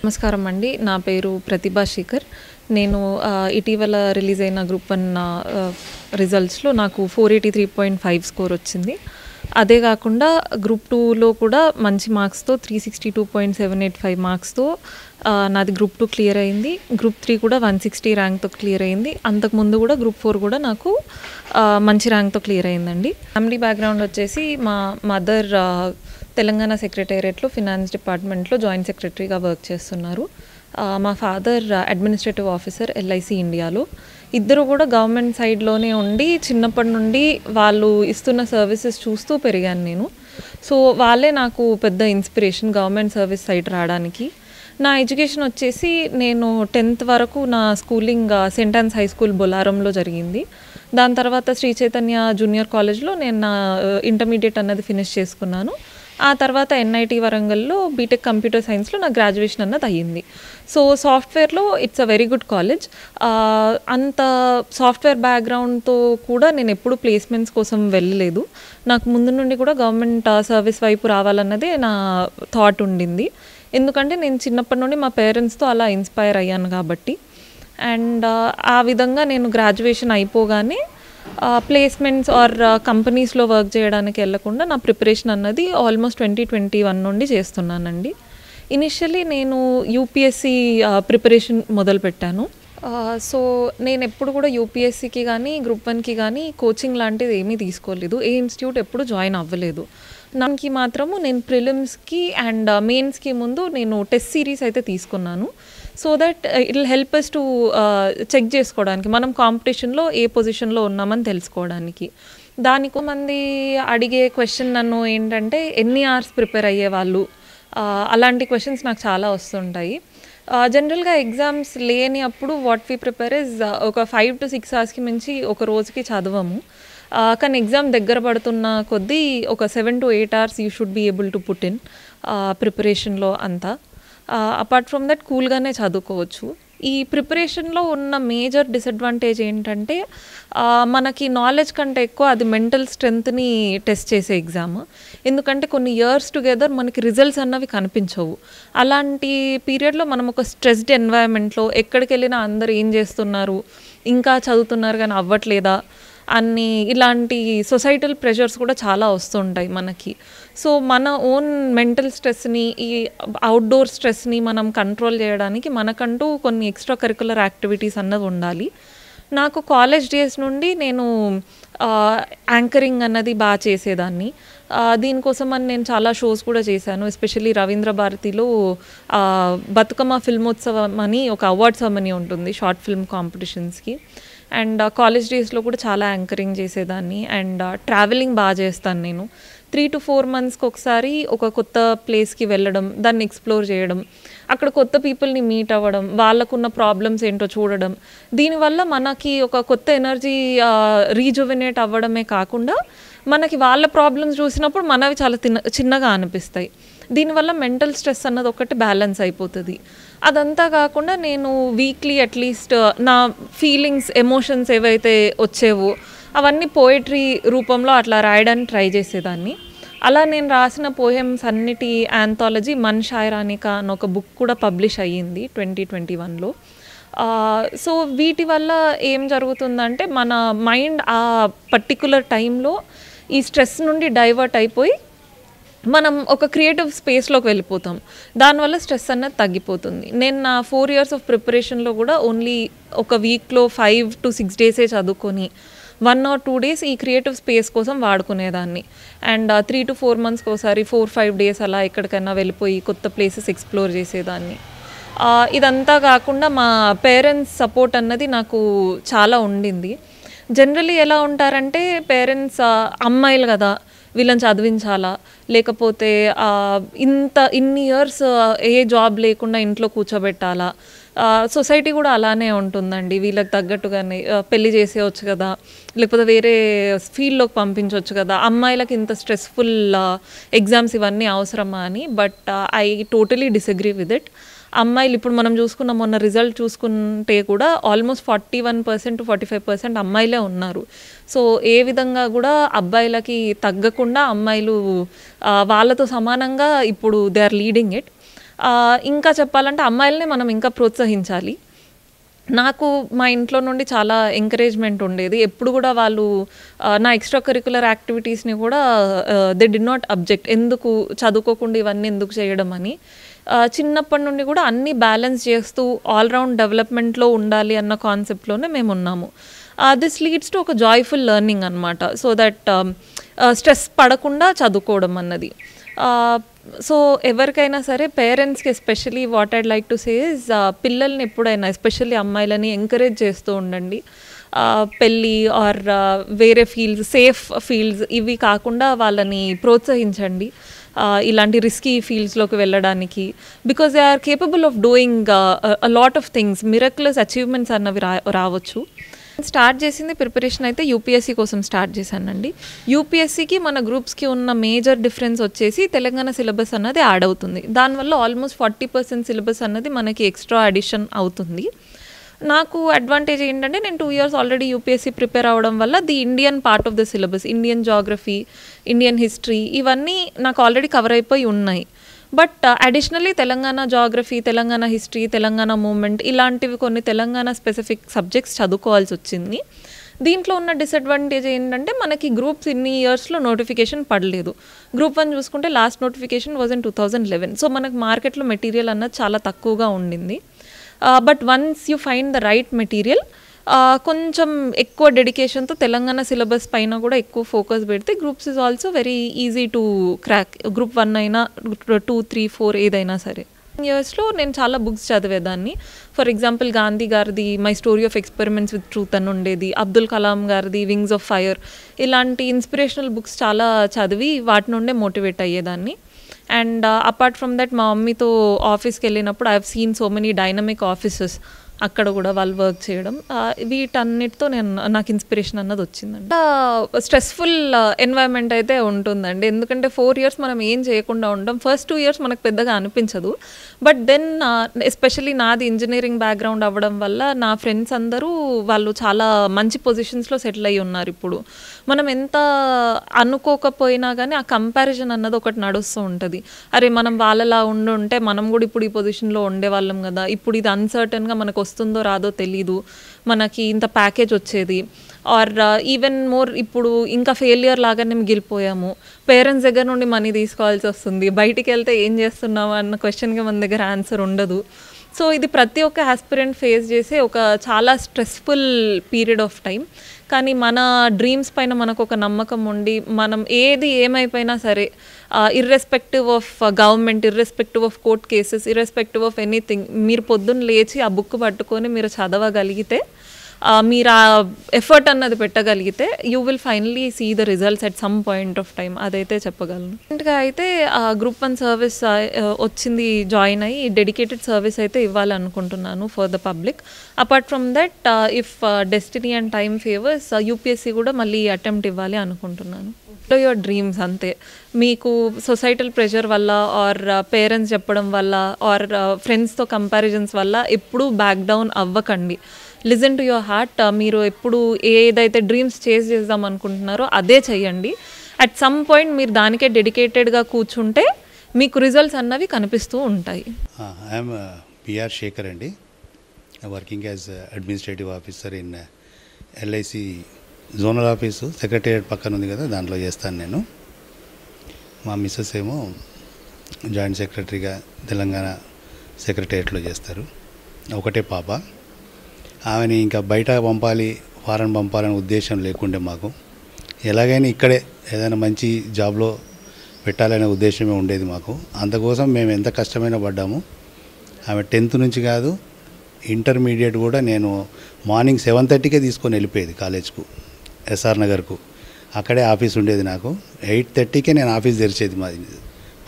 నమస్కారం అండి. నా పేరు ప్రతిభా శేఖర్. నేను ఇటీవల రిలీజ్ అయిన గ్రూప్ 1 రిజల్ట్స్‌లో నాకు 483.5 స్కోర్ వచ్చింది. అదే కాకుండా గ్రూప్ 2లో కూడా మంచి మార్క్స్‌తో 362.785 మార్క్స్‌తో నాది గ్రూప్ 2 క్లియర్ అయింది. గ్రూప్ 3 కూడా 160 ర్యాంక్‌తో క్లియర్ అయింది. అంతకుముందు కూడా గ్రూప్ 4 కూడా నాకు మంచి ర్యాంక్‌తో క్లియర్ అయిందండి. ఫ్యామిలీ బ్యాక్‌గ్రౌండ్ వచ్చేసి మా మదర్ తెలంగాణ సెక్రటేరియట్‌లో ఫినాన్స్ డిపార్ట్మెంట్‌లో జాయింట్ సెక్రటరీగా వర్క్ చేస్తున్నారు. మా ఫాదర్ అడ్మినిస్ట్రేటివ్ ఆఫీసర్ ఎల్ఐసి ఇండియాలో. ఇద్దరు కూడా గవర్నమెంట్ సైడ్లోనే ఉండి చిన్నప్పటి నుండి వాళ్ళు ఇస్తున్న సర్వీసెస్ చూస్తూ పెరిగాను నేను. సో వాళ్ళే నాకు పెద్ద ఇన్స్పిరేషన్ గవర్నమెంట్ సర్వీస్ సైడ్ రావడానికి. నా ఎడ్యుకేషన్ వచ్చేసి నేను 10th వరకు నా schooling saint Ann's high school బొలారంలో జరిగింది. దాని తర్వాత శ్రీ చైతన్య జూనియర్ కాలేజ్లో నేను నా ఇంటర్మీడియట్ అన్నది ఫినిష్ చేసుకున్నాను. ఆ తర్వాత ఎన్ఐటి వరంగల్లో బీటెక్ కంప్యూటర్ సైన్స్లో నా గ్రాడ్యుయేషన్ అన్నది అయ్యింది. సో సాఫ్ట్వేర్లో it's a very good college. అంత సాఫ్ట్వేర్ బ్యాక్గ్రౌండ్తో కూడా నేను ఎప్పుడు ప్లేస్మెంట్స్ కోసం వెళ్ళలేదు. నాకు ముందు నుండి కూడా గవర్నమెంట్ సర్వీస్ వైపు రావాలన్నదే నా థాట్ ఉండింది. ఎందుకంటే నేను చిన్నప్పటి నుండి మా పేరెంట్స్తో అలా ఇన్స్పైర్ అయ్యాను కాబట్టి. అండ్ ఆ విధంగా నేను గ్రాడ్యుయేషన్ అయిపోగానే ప్లేస్మెంట్స్ ఆర్ కంపెనీస్లో వర్క్ చేయడానికి వెళ్ళకుండా నా ప్రిపరేషన్ అన్నది ఆల్మోస్ట్ 2021 నుండి చేస్తున్నానండి. ఇనిషియల్లీ నేను యూపీఎస్సీ ప్రిపరేషన్ మొదలుపెట్టాను. సో నేను ఎప్పుడు కూడా యూపీఎస్సీకి కానీ గ్రూప్ 1కి కానీ కోచింగ్ లాంటిది ఏమీ తీసుకోలేదు. ఏ ఇన్స్టిట్యూట్ ఎప్పుడు జాయిన్ అవ్వలేదు. నాకు మాత్రము నేను ప్రిలిమ్స్కి అండ్ మెయిన్స్కి ముందు నేను టెస్ట్ సిరీస్ అయితే తీసుకున్నాను. So that it will help us to check చేసుకోవడానికి మనం కాంపిటీషన్లో ఏ పొజిషన్లో ఉన్నామని తెలుసుకోవడానికి. దానికి మంది అడిగే క్వశ్చన్ నన్ను ఏంటంటే ఎన్ని అవర్స్ ప్రిపేర్ అయ్యేవాళ్ళు, అలాంటి క్వశ్చన్స్ నాకు చాలా వస్తుంటాయి. జనరల్గా ఎగ్జామ్స్ లేని అప్పుడు వాట్ వి ప్రిపేర్ ఇస్ ఒక 5 to 6 అవర్స్కి మించి ఒక రోజుకి చదవము. కానీ ఎగ్జామ్ దగ్గర పడుతున్న కొద్దీ ఒక 7 to 8 hours you should be able to put in ప్రిపరేషన్లో అంతా. అపార్ట్ ఫ్రమ్ దట్ కూల్గానే చదువుకోవచ్చు. ఈ ప్రిపరేషన్లో ఉన్న మేజర్ డిసడ్వాంటేజ్ ఏంటంటే మనకి నాలెడ్జ్ కంటే ఎక్కువ అది మెంటల్ స్ట్రెంగ్త్ని టెస్ట్ చేసే ఎగ్జామ్. ఎందుకంటే కొన్ని ఇయర్స్ టుగెదర్ మనకి రిజల్ట్స్ అన్నవి కనిపించవు. అలాంటి పీరియడ్లో మనం ఒక స్ట్రెస్డ్ ఎన్వైరన్మెంట్లో ఎక్కడికి వెళ్ళినా అందరు ఏం చేస్తున్నారు, ఇంకా చదువుతున్నారు కానీ అవ్వట్లేదా అన్ని ఇలాంటి సొసైటల్ ప్రెషర్స్ కూడా చాలా వస్తుంటాయి మనకి. సో మన ఓన్ మెంటల్ స్ట్రెస్ని, ఈ అవుట్డోర్ స్ట్రెస్ని మనం కంట్రోల్ చేయడానికి మనకంటూ కొన్ని ఎక్స్ట్రా కరికులర్ యాక్టివిటీస్ అన్నది ఉండాలి. నాకు కాలేజ్ డేస్ నుండి నేను యాంకరింగ్ అన్నది బాగా చేసేదాన్ని. దీనికోసం అని నేను చాలా షోస్ కూడా చేశాను. ఎస్పెషల్లీ రవీంద్ర భారతిలో బతుకమ్మ ఫిల్మోత్సవం అని ఒక అవార్డ్ సెరమనీ ఉంటుంది షార్ట్ ఫిల్మ్ కాంపిటీషన్స్కి. అండ్ కాలేజ్ డేస్లో కూడా చాలా యాంకరింగ్ చేసేదాన్ని. అండ్ ట్రావెలింగ్ బాగా చేస్తాను నేను. 3 to 4 మంత్స్కి ఒకసారి ఒక కొత్త ప్లేస్కి వెళ్ళడం, దాన్ని ఎక్స్ప్లోర్ చేయడం, అక్కడ కొత్త పీపుల్ని మీట్ అవ్వడం, వాళ్ళకున్న ప్రాబ్లమ్స్ ఏంటో చూడడం. దీనివల్ల మనకి ఒక కొత్త ఎనర్జీ రీజువెనేట్ అవ్వడమే కాకుండా మనకి వాళ్ళ ప్రాబ్లమ్స్ చూసినప్పుడు మనవి చాలా చిన్నగా అనిపిస్తాయి. దీనివల్ల మెంటల్ స్ట్రెస్ అన్నది ఒకటి బ్యాలెన్స్ అయిపోతుంది. అదంతా కాకుండా నేను వీక్లీ అట్లీస్ట్ నా ఫీలింగ్స్, ఎమోషన్స్ ఏవైతే వచ్చేవో అవన్నీ పోయిటరీ రూపంలో అట్లా రాయడానికి ట్రై చేసేదాన్ని. అలా నేను రాసిన పోయమ్స్ అన్నిటి యాంథాలజీ మన్ షాయరానికా అని ఒక బుక్ కూడా పబ్లిష్ అయ్యింది 2021లో. సో వీటి వల్ల ఏం జరుగుతుందంటే మన మైండ్ ఆ పర్టికులర్ టైంలో ఈ స్ట్రెస్ నుండి డైవర్ట్ అయిపోయి మనం ఒక క్రియేటివ్ స్పేస్లోకి వెళ్ళిపోతాం. దానివల్ల స్ట్రెస్ అన్నది తగ్గిపోతుంది. నేను నా 4 years ఆఫ్ ప్రిపరేషన్లో కూడా ఓన్లీ ఒక వీక్లో 5 to 6 డేసే చదువుకొని 1 or 2 days ఈ క్రియేటివ్ స్పేస్ కోసం వాడుకునేదాన్ని. అండ్ 3 to 4 monthsకి ఒకసారి 4-5 days అలా ఎక్కడికైనా వెళ్ళిపోయి కొత్త ప్లేసెస్ ఎక్స్ప్లోర్ చేసేదాన్ని. ఇదంతా కాకుండా మా పేరెంట్స్ సపోర్ట్ అన్నది నాకు చాలా ఉండింది. జనరలీ ఎలా ఉంటారంటే పేరెంట్స్ అమ్మాయిలు కదా వీళ్ళని చదివించాలా, లేకపోతే ఇన్ని ఇయర్స్ ఏ జాబ్ లేకుండా ఇంట్లో కూర్చోబెట్టాలా. సొసైటీ కూడా అలానే ఉంటుందండి. వీళ్ళకి తగ్గట్టుగానే పెళ్లి చేసేయచ్చు కదా, లేకపోతే వేరే ఫీల్డ్లోకి పంపించవచ్చు కదా, అమ్మాయిలకి ఇంత స్ట్రెస్ఫుల్ ఎగ్జామ్స్ ఇవన్నీ అవసరమా అని. But I totally disagree with it. అమ్మాయిలు ఇప్పుడు మనం చూసుకున్న మొన్న రిజల్ట్ చూసుకుంటే కూడా ఆల్మోస్ట్ 41% to 45% అమ్మాయిలే ఉన్నారు. సో ఏ విధంగా కూడా అబ్బాయిలకి తగ్గకుండా అమ్మాయిలు వాళ్ళతో సమానంగా ఇప్పుడు దే ఆర్ లీడింగ్ ఇట్. ఇంకా చెప్పాలంటే అమ్మాయిలనే మనం ఇంకా ప్రోత్సహించాలి. నాకు మా ఇంట్లో నుండి చాలా ఎంకరేజ్మెంట్ ఉండేది. ఎప్పుడు కూడా వాళ్ళు నా ఎక్స్ట్రా కరిక్యులర్ యాక్టివిటీస్ని కూడా దే డి నాట్ అబ్జెక్ట్, ఎందుకు చదువుకోకుండా ఇవన్నీ ఎందుకు చేయడం అని. చిన్నప్పటి నుండి కూడా అన్నీ బ్యాలెన్స్ చేస్తూ ఆల్రౌండ్ డెవలప్మెంట్లో ఉండాలి అన్న కాన్సెప్ట్లోనే మేము ఉన్నాము. దిస్ లీడ్స్ టు ఒక జాయ్ఫుల్ లెర్నింగ్ అనమాట. సో దట్ స్ట్రెస్ పడకుండా చదువుకోవడం అన్నది. సో ఎవరికైనా సరే పేరెంట్స్కి especially what I'd like to say is పిల్లల్ని ఎప్పుడైనా ఎస్పెషల్లీ అమ్మాయిలని ఎంకరేజ్ చేస్తూ ఉండండి. పెళ్ళి ఆర్ వేరే ఫీల్డ్స్, సేఫ్ ఫీల్డ్స్ ఇవి కాకుండా వాళ్ళని ప్రోత్సహించండి ఇలాంటి రిస్కీ ఫీల్డ్స్లోకి వెళ్ళడానికి. Because they are capable of doing a lot of things, miraculous achievements అన్నవి రావచ్చు. స్టార్ట్ చేసింది ప్రిపరేషన్ అయితే యూపీఎస్సీ కోసం స్టార్ట్ చేశానండి. యూపీఎస్సీకి మన గ్రూప్స్కి ఉన్న మేజర్ డిఫరెన్స్ వచ్చేసి తెలంగాణ సిలబస్ అన్నది యాడ్ అవుతుంది. దానివల్ల ఆల్మోస్ట్ 40% సిలబస్ అన్నది మనకి ఎక్స్ట్రా అడిషన్ అవుతుంది. నాకు అడ్వాంటేజ్ ఏంటంటే నేను 2 years ఆల్రెడీ యూపీఎస్సీ ప్రిపేర్ అవ్వడం వల్ల the Indian part of the syllabus, Indian geography, Indian history ఇవన్నీ నాకు ఆల్రెడీ కవర్ అయిపోయి ఉన్నాయి. But additionally Telangana geography, Telangana history, Telangana movement ఇలాంటివి కొన్ని తెలంగాణ స్పెసిఫిక్ సబ్జెక్ట్స్ చదువుకోవాల్సి వచ్చింది. దీంట్లో ఉన్న డిసడ్వాంటేజ్ ఏంటంటే మనకి గ్రూప్స్ ఇన్ని ఇయర్స్లో నోటిఫికేషన్ పడలేదు. గ్రూప్ 1 చూసుకుంటే last notification was in 2011. So మనకు మార్కెట్లో మెటీరియల్ అన్నది చాలా తక్కువగా ఉండింది. But once you find the right material, కొంచెం ఎక్కువ డెడికేషన్తో తెలంగాణ సిలబస్ పైన కూడా ఎక్కువ ఫోకస్ పెడితే groups is also very easy to crack. Group 1 అయినా 2, 3, 4 ఏదైనా సరే. ఇయర్స్లో నేను చాలా బుక్స్ చదివేదాన్ని. ఫర్ ఎగ్జాంపుల్ గాంధీ గారిది my story of experiments with truth అని ఉండేది, అబ్దుల్ కలాం గారిది వింగ్స్ ఆఫ్ ఫైర్, ఇలాంటి ఇన్స్పిరేషనల్ బుక్స్ చాలా చదివి వాటి నుండే మోటివేట్ అయ్యేదాన్ని. అండ్ అపార్ట్ ఫ్రమ్ దట్ మా మమ్మీతో ఆఫీస్కి వెళ్ళినప్పుడు I have seen so many dynamic offices, అక్కడ కూడా వాళ్ళు వర్క్ చేయడం, వీటన్నిటితో నాకు ఇన్స్పిరేషన్ అన్నది వచ్చిందండి. స్ట్రెస్ఫుల్ ఎన్వైర్న్మెంట్ అయితే ఉంటుందండి, ఎందుకంటే 4 years మనం ఏం చేయకుండా ఉంటాం. ఫస్ట్ 2 years మనకు పెద్దగా అనిపించదు. బట్ దెన్ ఎస్పెషల్లీ నాది ఇంజనీరింగ్ బ్యాక్గ్రౌండ్ అవ్వడం వల్ల నా ఫ్రెండ్స్ అందరూ వాళ్ళు చాలా మంచి పొజిషన్స్లో సెటిల్ అయ్యి ఉన్నారు. ఇప్పుడు మనం ఎంత అనుకోకపోయినా కానీ ఆ కంపారిజన్ అన్నది ఒకటి నడుస్తూ ఉంటుంది. అరే మనం వాళ్ళలా ఉంటే మనం కూడా ఇప్పుడు ఈ పొజిషన్లో ఉండేవాళ్ళం కదా, ఇప్పుడు ఇది అన్సర్టన్గా మనకు వస్తుందో రాదో తెలీదు, మనకి ఇంత ప్యాకేజ్ వచ్చేది, ఆర్ ఈవెన్ మోర్ ఇప్పుడు ఇంకా ఫెయిలియర్ లాగానే మిగిలిపోయాము, పేరెంట్స్ దగ్గర నుండి మనీ తీసుకోవాల్సి వస్తుంది, బయటికి వెళ్తే ఏం చేస్తున్నాము అన్న క్వశ్చన్కి మన దగ్గర ఆన్సర్ ఉండదు. సో ఇది ప్రతి ఒక్క ఆస్పిరెంట్ ఫేస్ చేసే ఒక చాలా స్ట్రెస్ఫుల్ పీరియడ్ ఆఫ్ టైం. కానీ మన డ్రీమ్స్ పైన మనకు ఒక నమ్మకం ఉండి మనం ఏది ఏమైపోయినా సరే, irrespective of government, irrespective of court cases, irrespective of anything, మీరు పొద్దున్న లేచి ఆ బుక్ పట్టుకొని మీరు చదవగలిగితే, మీరు ఆ ఎఫర్ట్ అన్నది పెట్టగలిగితే you will finally see the results at some point of time, అదైతే చెప్పగలను. రీసెంట్గా అయితే గ్రూప్ 1 సర్వీస్ వచ్చింది, జాయిన్ అయ్యి డెడికేటెడ్ సర్వీస్ అయితే ఇవ్వాలనుకుంటున్నాను for the public. Apart from that if destiny and time favours UPSC కూడా మళ్ళీ అటెంప్ట్ ఇవ్వాలి అనుకుంటున్నాను. యువర్ డ్రీమ్స్ అంతే, మీకు సొసైటల్ ప్రెషర్ వల్ల ఆర్ పేరెంట్స్ చెప్పడం వల్ల ఆర్ ఫ్రెండ్స్తో కంపారిజన్స్ వల్ల ఎప్పుడూ బ్యాక్ డౌన్ అవ్వకండి. Listen to your heart. మీరు ఎప్పుడు ఏదైతే డ్రీమ్స్ చేస్ చేద్దాం అనుకుంటున్నారో అదే చెయ్యండి. అట్ సమ్ పాయింట్ మీరు దానికే డెడికేటెడ్గా కూర్చుంటే మీకు రిజల్ట్స్ అన్నవి కనిపిస్తూ ఉంటాయి. ఐఎమ్ పిఆర్ శేఖర్ అండి, working as administrative officer in LIC zonal office, secretariat పక్కన ఉంది కదా, దాంట్లో చేస్తాను నేను. మా మిస్సెస్ ఏమో జాయింట్ సెక్రటరీగా తెలంగాణ సెక్రటేరియట్లో చేస్తారు. ఒకటే పాప. ఆమెని ఇంకా బయట పంపాలి, ఫారెన్ పంపాలనే ఉద్దేశం లేకుండే మాకు. ఎలాగైనా ఇక్కడే ఏదైనా మంచి జాబ్లో పెట్టాలనే ఉద్దేశమే ఉండేది మాకు. అందుకోసం మేము ఎంత కష్టమైనా పడ్డాము. ఆమె 10th నుంచి కాదు, ఇంటర్మీడియట్ కూడా నేను మార్నింగ్ 7:30కే తీసుకొని వెళ్ళిపోయేది కాలేజ్కు, ఎస్ఆర్ నగర్కు. అక్కడే ఆఫీస్ ఉండేది నాకు. 8:30కే నేను ఆఫీస్ తెరిచేది మాది,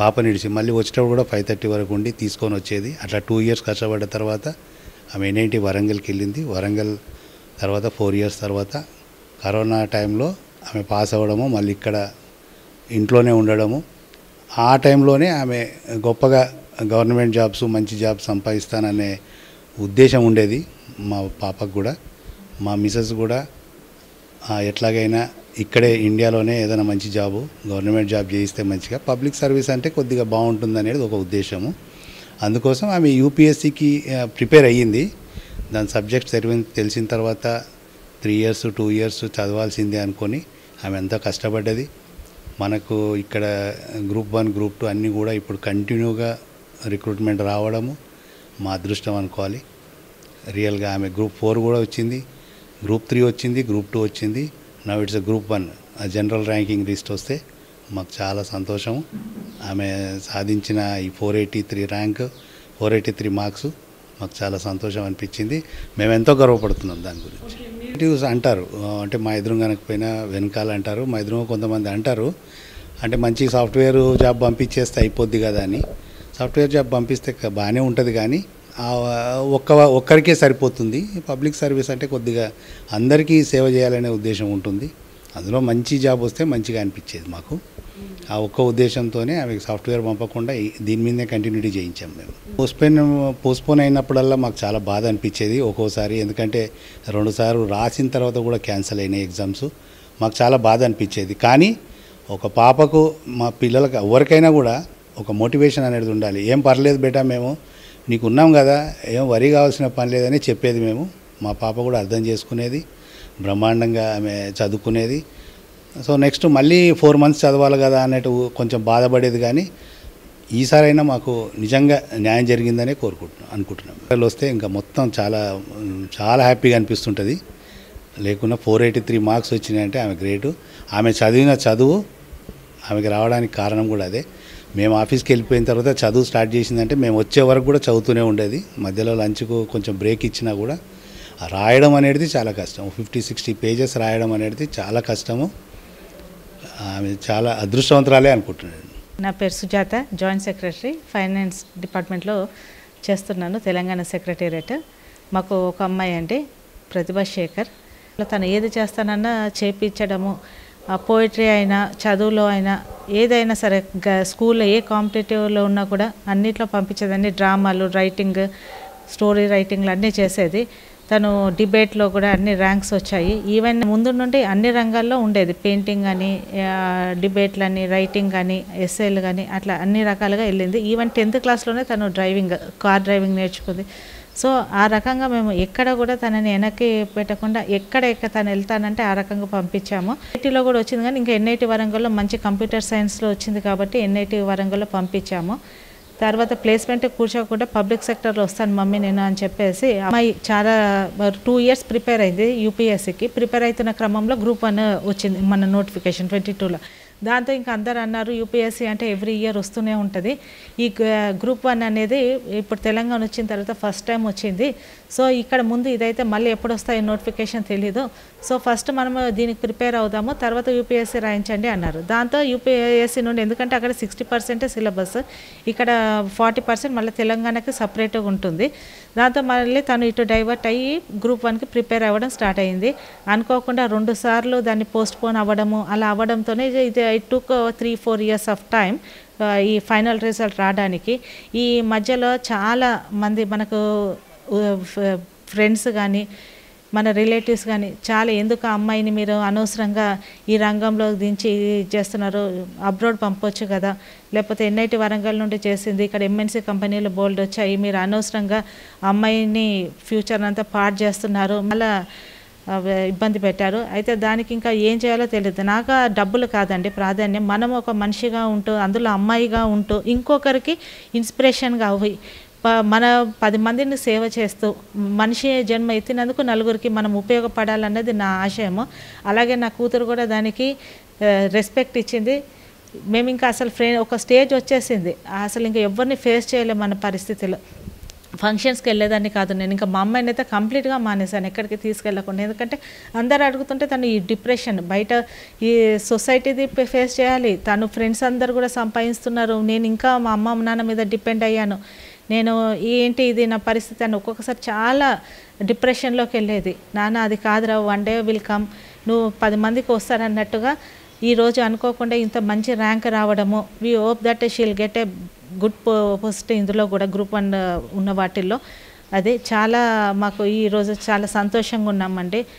పాప నిడిచి. మళ్ళీ వచ్చేటప్పుడు కూడా 5:30 వరకు ఉండి తీసుకొని వచ్చేది. అట్లా 2 years కష్టపడ్డ తర్వాత ఆమె ఎన్ఐటి వరంగల్కి వెళ్ళింది. వరంగల్ తర్వాత 4 years తర్వాత కరోనా టైంలో ఆమె పాస్ అవ్వడము, మళ్ళీ ఇక్కడ ఇంట్లోనే ఉండడము. ఆ టైంలోనే ఆమె గొప్పగా గవర్నమెంట్ జాబ్స్, మంచి జాబ్స్ సంపాదిస్తాననే ఉద్దేశం ఉండేది మా పాపకు కూడా. మా మిసెస్ కూడా ఎట్లాగైనా ఇక్కడే ఇండియాలోనే ఏదైనా మంచి జాబు, గవర్నమెంట్ జాబ్ చేయిస్తే మంచిగా, పబ్లిక్ సర్వీస్ అంటే కొద్దిగా బాగుంటుంది అనేది ఒక ఉద్దేశము. అందుకోసం ఆమె యూపీఎస్సికి ప్రిపేర్ అయ్యింది. దాని సబ్జెక్ట్ తెలిసిన తర్వాత 3 years 2 years చదవాల్సిందే అనుకొని ఆమె ఎంతో కష్టపడ్డది. మనకు ఇక్కడ గ్రూప్ 1 గ్రూప్ 2 అన్నీ కూడా ఇప్పుడు కంటిన్యూగా రిక్రూట్మెంట్ రావడము మా అదృష్టం అనుకోవాలి. రియల్గా ఆమె గ్రూప్ 4 కూడా వచ్చింది, గ్రూప్ 3 వచ్చింది, గ్రూప్ 2 వచ్చింది. Now it's group 1 general ranking list వస్తే మాకు చాలా సంతోషం. ఆమె సాధించిన ఈ 483 ర్యాంక్ 483 మార్క్స్ మాకు చాలా సంతోషం అనిపించింది. మేము ఎంతో గర్వపడుతున్నాం దాని గురించి. రిలేటివ్స్ అంటారు, అంటే మా ఎదురు కనకపోయినా వెనకాల అంటారు, మా ఎదురు కొంతమంది అంటారు, అంటే మంచి సాఫ్ట్వేర్ జాబ్ పంపించేస్తే అయిపోద్ది కదా అని. సాఫ్ట్వేర్ జాబ్ పంపిస్తే బాగానే ఉంటుంది, కానీ ఒక్కరికే సరిపోతుంది. పబ్లిక్ సర్వీస్ అంటే కొద్దిగా అందరికీ సేవ చేయాలనే ఉద్దేశం ఉంటుంది. అందులో మంచి జాబ్ వస్తే మంచిగా అనిపించేది మాకు. ఆ ఒక్క ఉద్దేశంతోనే ఆమెకు సాఫ్ట్వేర్ పంపకుండా దీని మీదనే కంటిన్యూటీ చేయించాం మేము. పోస్ట్పోన్ అయినప్పుడల్లా మాకు చాలా బాధ అనిపించేది ఒక్కోసారి, ఎందుకంటే 2 సార్లు రాసిన తర్వాత కూడా క్యాన్సిల్ అయినాయి ఎగ్జామ్స్. మాకు చాలా బాధ అనిపించేది. కానీ ఒక పాపకు, మా పిల్లలకు ఎవరికైనా కూడా ఒక మోటివేషన్ అనేది ఉండాలి. ఏం పర్లేదు బేటా, మేము నీకు ఉన్నాం కదా, ఏం వరి కావాల్సిన పని లేదని చెప్పేది మేము. మా పాప కూడా అర్థం చేసుకునేది, బ్రహ్మాండంగా ఆమె చదువుకునేది. సో నెక్స్ట్ మళ్ళీ 4 months చదవాలి కదా అన్నట్టు కొంచెం బాధపడేది. కానీ ఈసారైనా మాకు నిజంగా న్యాయం జరిగిందనే అనుకుంటున్నాం. పిల్లలు వస్తే ఇంకా మొత్తం చాలా చాలా హ్యాపీగా అనిపిస్తుంటుంది. లేకున్నా 483 మార్క్స్ వచ్చినాయంటే ఆమె గ్రేటు. ఆమె చదివిన చదువు ఆమెకి రావడానికి కారణం కూడా అదే. మేము ఆఫీస్కి వెళ్ళిపోయిన తర్వాత చదువు స్టార్ట్ చేసిందంటే మేము వచ్చే వరకు కూడా చదువుతూనే ఉండేది. మధ్యలో లంచ్కు కొంచెం బ్రేక్ ఇచ్చినా కూడా రాయడం అనేది చాలా కష్టం. 50-60 పేజెస్ రాయడం అనేది చాలా కష్టము. ఆమె చాలా అదృష్టవంతురాలే అనుకుంటున్నాను. నా పేరు సుజాత, జాయింట్ సెక్రటరీ, ఫైనాన్స్ డిపార్ట్మెంట్లో చేస్తున్నాను, తెలంగాణ సెక్రటేరియట్. మాకు ఒక అమ్మాయి అండి, ప్రతిభా శేఖర్. తను ఏది చేస్తానన్నా చేపించడము, పోయిటరీ అయినా చదువులో అయినా ఏదైనా సరే, స్కూల్లో ఏ కాంపిటేటివ్లో ఉన్నా కూడా అన్నిట్లో పంపించేదాన్ని. డ్రామాలు, రైటింగ్, స్టోరీ రైటింగ్లు అన్నీ చేసేది. తను డిబేట్లో కూడా అన్ని ర్యాంక్స్ వచ్చాయి. ఈవెన్ ముందు నుండి అన్ని రంగాల్లో ఉండేది, పెయింటింగ్ అని, డిబేట్లు అని, రైటింగ్ కానీ, ఎస్ఏలు కానీ, అట్లా అన్ని రకాలుగా వెళ్ళింది. ఈవెన్ 10th క్లాస్లోనే తను కార్ డ్రైవింగ్ నేర్చుకుంది. సో ఆ రకంగా మేము ఎక్కడ కూడా తనని వెనక్కి పెట్టకుండా ఎక్కడ తను వెళ్తానంటే ఆ రకంగా పంపించాము. ఎన్ఐటీలో కూడా వచ్చింది, కానీ ఇంకా ఎన్ఐటీ వరంగల్లో మంచి కంప్యూటర్ సైన్స్లో వచ్చింది కాబట్టి ఎన్ఐటీ వరంగల్లో పంపించాము. తర్వాత ప్లేస్మెంట్ కూర్చోకుండా పబ్లిక్ సెక్టర్లో వస్తాను మమ్మీ నేను అని చెప్పేసి అమ్మాయి చాలా 2 years ప్రిపేర్ అయింది. యూపీఎస్సీకి ప్రిపేర్ అవుతున్న క్రమంలో గ్రూప్ 1 వచ్చింది మన నోటిఫికేషన్ 22లో. దాంతో ఇంకా అందరు అన్నారు యూపీఎస్సీ అంటే ఎవ్రీ ఇయర్ వస్తూనే ఉంటుంది. ఈ గ్రూప్ 1 అనేది ఇప్పుడు తెలంగాణ వచ్చిన తర్వాత ఫస్ట్ టైం వచ్చింది. సో ఇక్కడ ముందు ఇదైతే మళ్ళీ ఎప్పుడు వస్తాయో నోటిఫికేషన్ తెలీదు. సో ఫస్ట్ మనము దీనికి ప్రిపేర్ అవుదాము, తర్వాత యూపీఎస్సీ రాయించండి అన్నారు. దాంతో యూపీఎస్సీ నుండి, ఎందుకంటే అక్కడ 60% సిలబస్, ఇక్కడ 40% మళ్ళీ తెలంగాణకి సపరేట్గా ఉంటుంది. దాంతో మళ్ళీ తను ఇటు డైవర్ట్ అయ్యి గ్రూప్ 1కి ప్రిపేర్ అవ్వడం స్టార్ట్ అయింది. అనుకోకుండా 2 సార్లు దాన్ని పోస్ట్పోన్ అవ్వడము, అలా అవ్వడంతోనే ఇది it took 3-4 years of time ఈ ఫైనల్ రిజల్ట్ రావడానికి. ఈ మధ్యలో చాలా మంది మనకు ఫ్రెండ్స్ కానీ, మన రిలేటివ్స్ కానీ చాలా, ఎందుకు ఆ అమ్మాయిని మీరు అనవసరంగా ఈ రంగంలో దించి చేస్తున్నారు, అబ్రాడ్ పంపొచ్చు కదా, లేకపోతే ఎన్ఐటి వరంగల్ నుండి చేసింది, ఇక్కడ ఎంఎన్సీ కంపెనీలు బోల్డ్ వచ్చాయి, మీరు అనవసరంగా అమ్మాయిని ఫ్యూచర్ అంతా పాడు చేస్తున్నారు, మళ్ళీ ఇబ్బంది పెట్టారు. అయితే దానికి ఇంకా ఏం చేయాలో తెలియదు. నాకు డబ్బులు కాదండి ప్రాధాన్యం, మనం ఒక మనిషిగా ఉంటూ, అందులో అమ్మాయిగా ఉంటూ, ఇంకొకరికి ఇన్స్పిరేషన్గా అవి మన 10 మందిని సేవ చేస్తూ, మనిషి జన్మ ఎత్తినందుకు నలుగురికి మనం ఉపయోగపడాలన్నది నా ఆశయము. అలాగే నా కూతురు కూడా దానికి రెస్పెక్ట్ ఇచ్చింది. మేము ఇంకా అసలు ఒక స్టేజ్ వచ్చేసింది, అసలు ఇంకా ఎవరిని ఫేస్ చేయలేము మన పరిస్థితిలో. ఫంక్షన్స్కి వెళ్ళేదాన్ని కాదు నేను, ఇంకా మా అమ్మాయిని అయితే కంప్లీట్గా మానేశాను, ఎక్కడికి తీసుకెళ్లకుండా. ఎందుకంటే అందరు అడుగుతుంటే తను ఈ డిప్రెషన్, బయట ఈ సొసైటీది ఫేస్ చేయాలి, తను ఫ్రెండ్స్ అందరు కూడా సంపాదిస్తున్నారు, నేను ఇంకా మా అమ్మ నాన్న మీద డిపెండ్ అయ్యాను, నేను ఏంటి ఇది నా పరిస్థితి అని ఒక్కొక్కసారి చాలా డిప్రెషన్లోకి వెళ్ళేది. నాన్న అది కాదురా, వన్ డే విల్ కమ్, నువ్వు 10 మందికి వస్తారన్నట్టుగా ఈరోజు అనుకోకుండా ఇంత మంచి ర్యాంక్ రావడము, we hope that she'll get a good post ఇందులో కూడా గ్రూప్ 1 ఉన్న వాటిల్లో. అది చాలా మాకు ఈరోజు చాలా సంతోషంగా ఉన్నామండి.